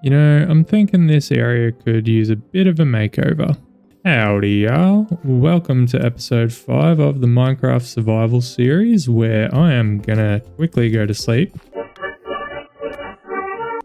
You know, I'm thinking this area could use a bit of a makeover. Howdy y'all, welcome to episode 5 of the Minecraft survival series, where I am gonna quickly go to sleep.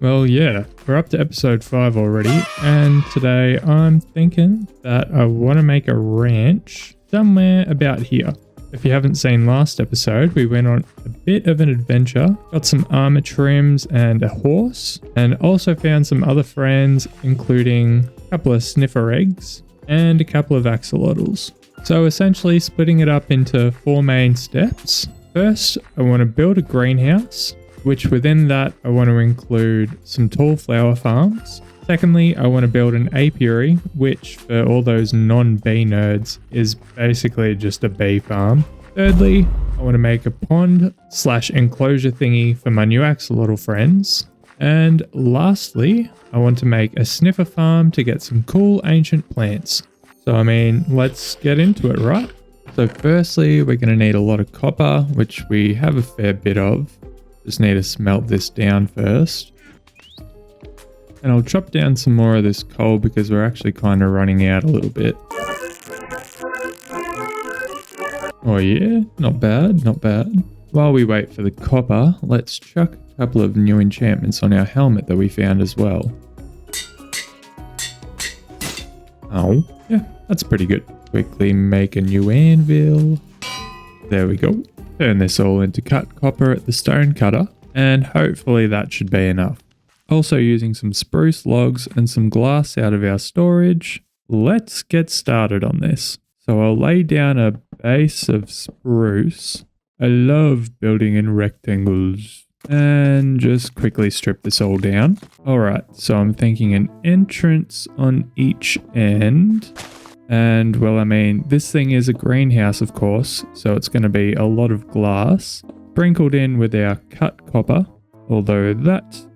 Well yeah, we're up to episode 5 already, and today I'm thinking that I want to make a ranch somewhere about here. If you haven't seen last episode, we went on a bit of an adventure, got some armor trims and a horse, and also found some other friends, including a couple of sniffer eggs and a couple of axolotls. So essentially splitting it up into 4 main steps. First, I want to build a greenhouse, which within that I want to include some tall flower farms. Secondly, I want to build an apiary, which for all those non-bee nerds is basically just a bee farm. Thirdly, I want to make a pond/enclosure thingy for my new axolotl friends. And lastly, I want to make a sniffer farm to get some cool ancient plants. So I mean, let's get into it, right? So firstly, we're going to need a lot of copper, which we have a fair bit of. Just need to smelt this down first. And I'll chop down some more of this coal because we're actually kind of running out a little bit. Oh yeah, not bad, not bad. While we wait for the copper, let's chuck a couple of new enchantments on our helmet that we found as well. Oh, yeah, that's pretty good. Quickly make a new anvil. There we go. Turn this all into cut copper at the stone cutter, and hopefully that should be enough. Also using some spruce logs and some glass out of our storage. Let's get started on this. So I'll lay down a base of spruce. I love building in rectangles. And just quickly strip this all down. Alright, so I'm thinking an entrance on each end. And well, I mean, this thing is a greenhouse, of course, so it's going to be a lot of glass. Sprinkled in with our cut copper, although that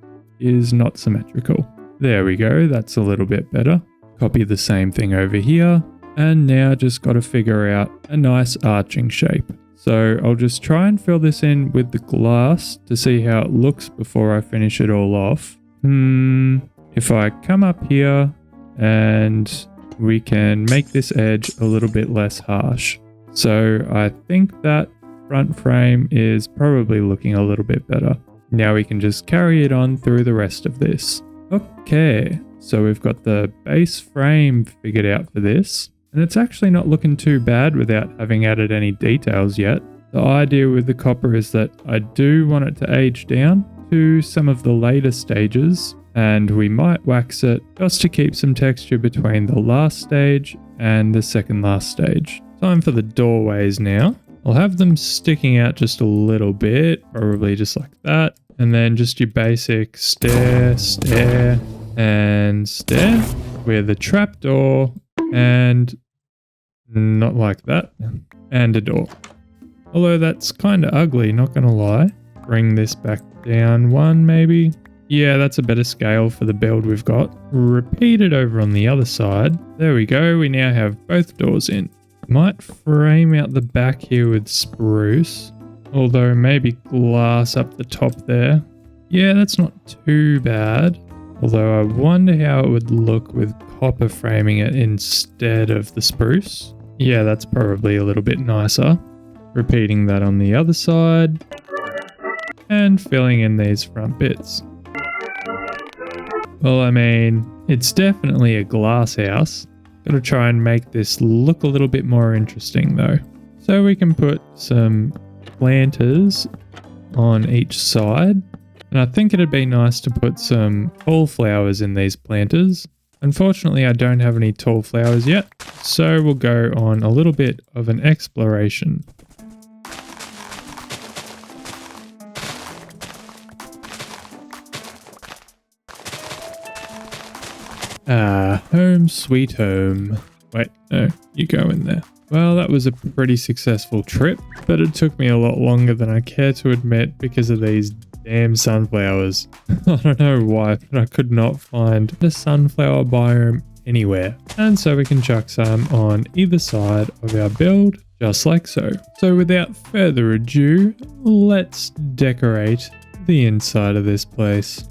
is not symmetrical. There we go, that's a little bit better. Copy the same thing over here, and now just got to figure out a nice arching shape. So I'll just try and fill this in with the glass to see how it looks before I finish it all off. If I come up here and we can make this edge a little bit less harsh. So I think that front frame is probably looking a little bit better. Now we can just carry it on through the rest of this. Okay, so we've got the base frame figured out for this, and it's actually not looking too bad without having added any details yet. The idea with the copper is that I do want it to age down to some of the later stages, and we might wax it just to keep some texture between the last stage and the second last stage. Time for the doorways now. I'll have them sticking out just a little bit, probably just like that. And then just your basic stair, stair, and stair with a trapdoor and not like that, and a door. Although that's kind of ugly, not gonna lie. Bring this back down 1 maybe. Yeah, that's a better scale for the build we've got. Repeat it over on the other side. There we go, we now have both doors in. Might frame out the back here with spruce, although maybe glass up the top there. Yeah, that's not too bad. Although I wonder how it would look with copper framing it instead of the spruce. Yeah, that's probably a little bit nicer. Repeating that on the other side. And filling in these front bits. Well, I mean, it's definitely a glass house. Gotta try and make this look a little bit more interesting though. So we can put some planters on each side. And I think it'd be nice to put some tall flowers in these planters. Unfortunately, I don't have any tall flowers yet. So we'll go on a little bit of an exploration. Home sweet home. Wait, no, you go in there. Well, that was a pretty successful trip, but it took me a lot longer than I care to admit because of these damn sunflowers. I don't know why, but I could not find a sunflower biome anywhere. And so we can chuck some on either side of our build, just like so. So without further ado, let's decorate the inside of this place.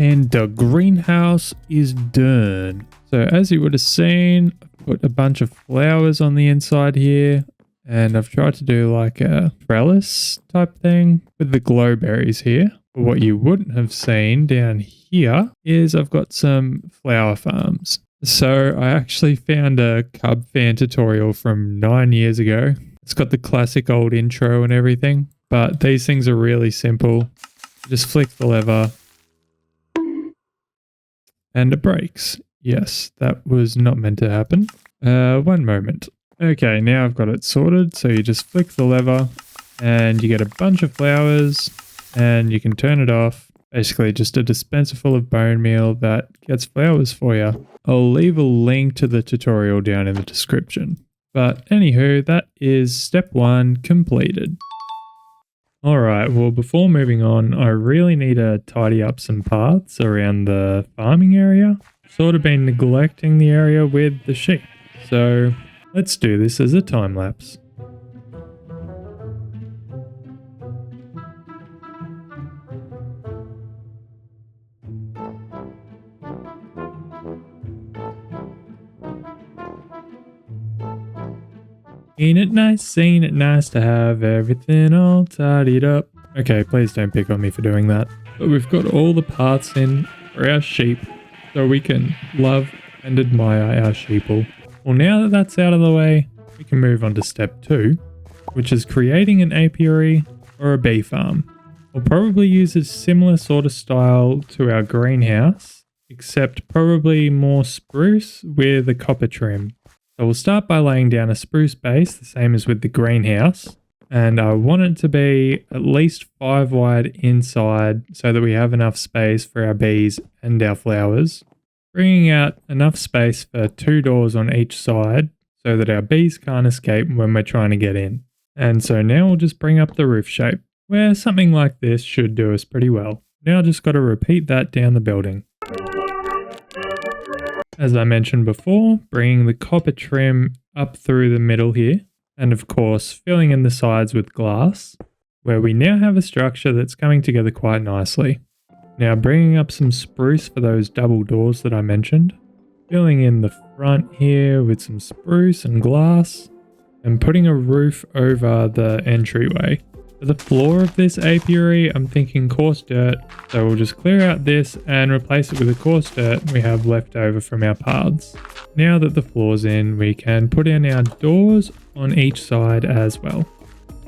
And the greenhouse is done. So as you would have seen, I've put a bunch of flowers on the inside here. And I've tried to do like a trellis type thing with the glowberries here. But what you wouldn't have seen down here is I've got some flower farms. So I actually found a Cub fan tutorial from 9 years ago. It's got the classic old intro and everything. But these things are really simple. Just flick the lever. And it breaks. Yes, that was not meant to happen. One moment. Okay, now I've got it sorted. So you just flick the lever and you get a bunch of flowers and you can turn it off. Basically just a dispenser full of bone meal that gets flowers for you. I'll leave a link to the tutorial down in the description. But anywho, that is step 1 completed. Alright, well before moving on, I really need to tidy up some paths around the farming area. Sort of been neglecting the area with the sheep. So let's do this as a time lapse. Ain't it nice to have everything all tidied up. Okay, please don't pick on me for doing that. But we've got all the paths in for our sheep, so we can love and admire our sheeple. Well, now that that's out of the way, we can move on to step 2, which is creating an apiary or a bee farm. We'll probably use a similar sort of style to our greenhouse, except probably more spruce with a copper trim. So we'll start by laying down a spruce base, the same as with the greenhouse. And I want it to be at least 5 wide inside so that we have enough space for our bees and our flowers. Bringing out enough space for 2 doors on each side so that our bees can't escape when we're trying to get in. And so now we'll just bring up the roof shape, where something like this should do us pretty well. Now I've just got to repeat that down the building. As I mentioned before, bringing the copper trim up through the middle here, and of course filling in the sides with glass, where we now have a structure that's coming together quite nicely. Now bringing up some spruce for those double doors that I mentioned, filling in the front here with some spruce and glass, and putting a roof over the entryway. For the floor of this apiary, I'm thinking coarse dirt, so we'll just clear out this and replace it with the coarse dirt we have left over from our paths. Now that the floor's in, we can put in our doors on each side as well.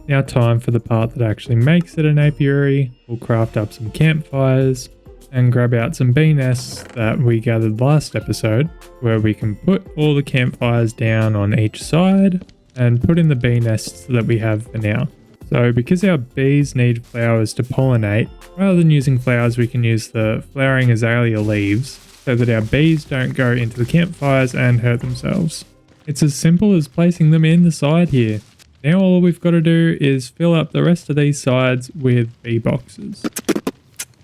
Now time for the part that actually makes it an apiary. We'll craft up some campfires and grab out some bee nests that we gathered last episode, where we can put all the campfires down on each side and put in the bee nests that we have for now. So because our bees need flowers to pollinate, rather than using flowers we can use the flowering azalea leaves so that our bees don't go into the campfires and hurt themselves. It's as simple as placing them in the side here. Now all we've got to do is fill up the rest of these sides with bee boxes.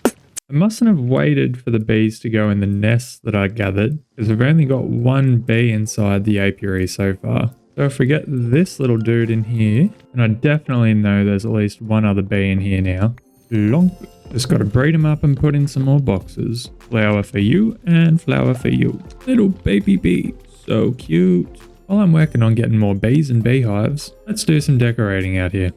I mustn't have waited for the bees to go in the nests that I gathered, because I've only got 1 bee inside the apiary so far. So if we get this little dude in here, and I definitely know there's at least 1 other bee in here now. Lonk. Just got to breed them up and put in some more boxes. Flower for you and flower for you. Little baby bee. So cute. While I'm working on getting more bees and beehives, let's do some decorating out here.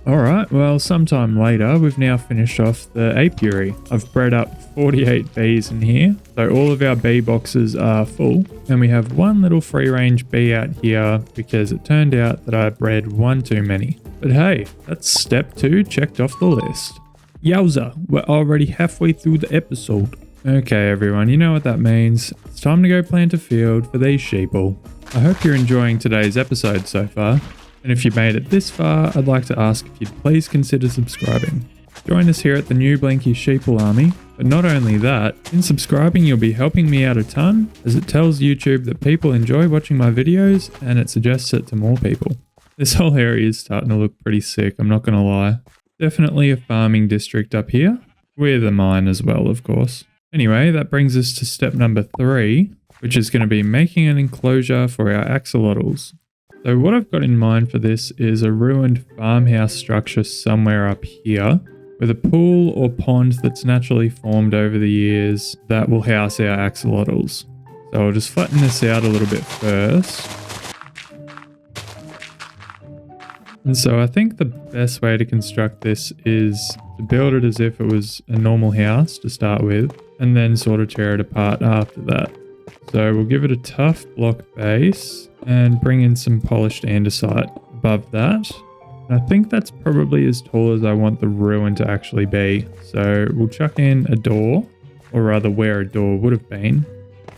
Alright, well sometime later we've now finished off the apiary. I've bred up 48 bees in here, so all of our bee boxes are full, and we have 1 little free range bee out here because it turned out that I bred 1 too many. But hey, that's step 2 checked off the list. Yowza, we're already halfway through the episode. Okay everyone, you know what that means. It's time to go plant a field for these sheeple. I hope you're enjoying today's episode so far. And if you made it this far, I'd like to ask if you'd please consider subscribing. Join us here at the newblinky Sheeple Army, but not only that, in subscribing you'll be helping me out a ton, as it tells YouTube that people enjoy watching my videos and it suggests it to more people. This whole area is starting to look pretty sick, I'm not gonna lie. Definitely a farming district up here, with a mine as well of course. Anyway, that brings us to step number 3, which is going to be making an enclosure for our axolotls. So what I've got in mind for this is a ruined farmhouse structure somewhere up here with a pool or pond that's naturally formed over the years that will house our axolotls. So I'll just flatten this out a little bit first. And so I think the best way to construct this is to build it as if it was a normal house to start with, and then sort of tear it apart after that. So we'll give it a tough block base and bring in some polished andesite above that. And I think that's probably as tall as I want the ruin to actually be. So we'll chuck in a door, or rather where a door would have been,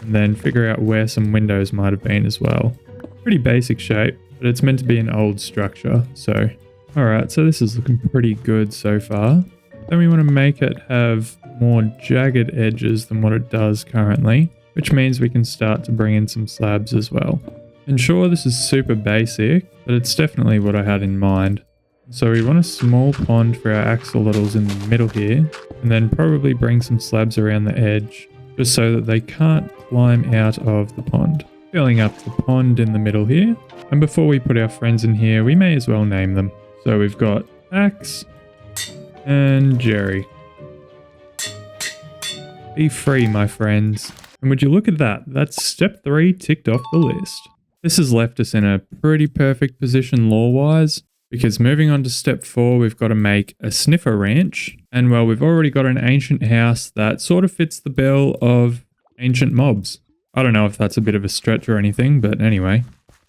and then figure out where some windows might have been as well. Pretty basic shape, but it's meant to be an old structure. So, alright, so this is looking pretty good so far. Then we want to make it have more jagged edges than what it does currently, which means we can start to bring in some slabs as well. And sure, this is super basic, but it's definitely what I had in mind. So we want a small pond for our axolotls in the middle here, and then probably bring some slabs around the edge, just so that they can't climb out of the pond. Filling up the pond in the middle here, and before we put our friends in here, we may as well name them. So we've got Axe and Jerry. Be free, my friends. And would you look at that? That's step 3 ticked off the list. This has left us in a pretty perfect position lore-wise, because moving on to step 4, we've got to make a sniffer ranch. And well, we've already got an ancient house that sort of fits the bill of ancient mobs. I don't know if that's a bit of a stretch or anything, but anyway.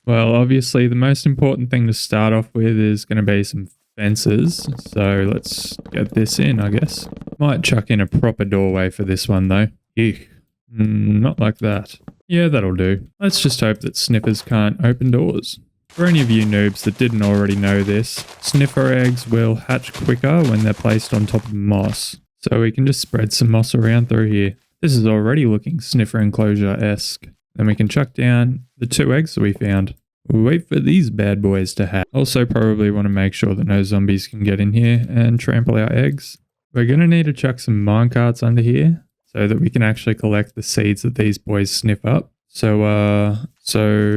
Well, obviously the most important thing to start off with is going to be some fences. So let's get this in, I guess. Might chuck in a proper doorway for this one though. Eek. Not like that. Yeah, that'll do. Let's just hope that sniffers can't open doors. For any of you noobs that didn't already know this, sniffer eggs will hatch quicker when they're placed on top of moss. So we can just spread some moss around through here. This is already looking sniffer enclosure-esque. Then we can chuck down the 2 eggs that we found. We'll wait for these bad boys to hatch. Also probably want to make sure that no zombies can get in here and trample our eggs. We're going to need to chuck some minecarts under here so that we can actually collect the seeds that these boys sniff up. So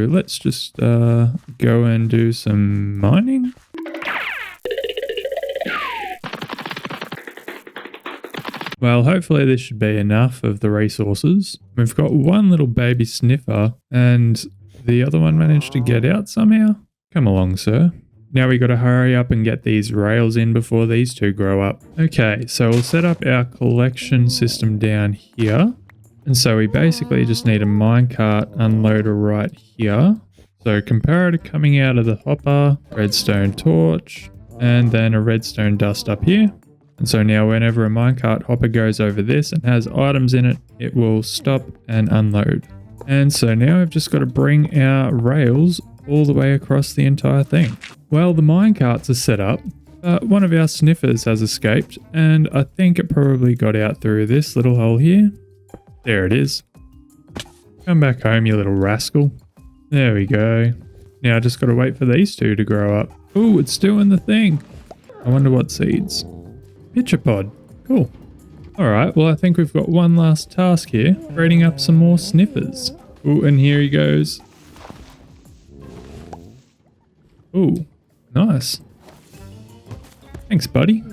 let's just go and do some mining. Well, hopefully this should be enough of the resources. We've got one little baby sniffer and the other one managed to get out somehow. Come along, sir. Now we got to hurry up and get these rails in before these 2 grow up. Okay, so we'll set up our collection system down here. And so we basically just need a minecart unloader right here. So comparator coming out of the hopper, redstone torch, and then a redstone dust up here. And so now whenever a minecart hopper goes over this and has items in it, it will stop and unload. And so now I've just got to bring our rails all the way across the entire thing. Well, the minecarts are set up, but one of our sniffers has escaped, and I think it probably got out through this little hole here. There it is. Come back home, you little rascal. There we go. Now I just got to wait for these 2 to grow up. Ooh, it's doing the thing. I wonder what seeds. Pitcher pod. Cool. Alright, well I think we've got one last task here. Breeding up some more sniffers. Ooh, and here he goes. Ooh, nice. Thanks, buddy.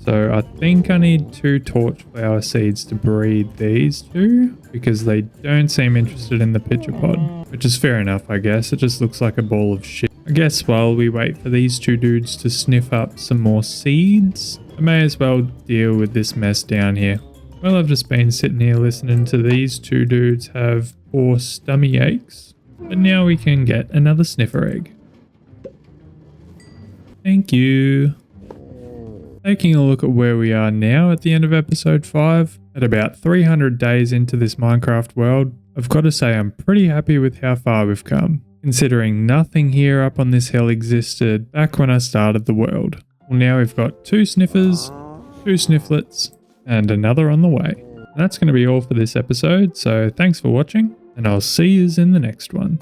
So I think I need 2 torchflower seeds to breed these 2 because they don't seem interested in the pitcher pod, which is fair enough, I guess. It just looks like a ball of shit. I guess while we wait for these 2 dudes to sniff up some more seeds, I may as well deal with this mess down here. Well, I've just been sitting here listening to these 2 dudes have poor stomach aches, but now we can get another sniffer egg. Thank you. Taking a look at where we are now at the end of episode 5, at about 300 days into this Minecraft world, I've got to say I'm pretty happy with how far we've come, considering nothing here up on this hill existed back when I started the world. Well, now we've got 2 sniffers, 2 snifflets, and another on the way. That's going to be all for this episode, so thanks for watching, and I'll see yous in the next one.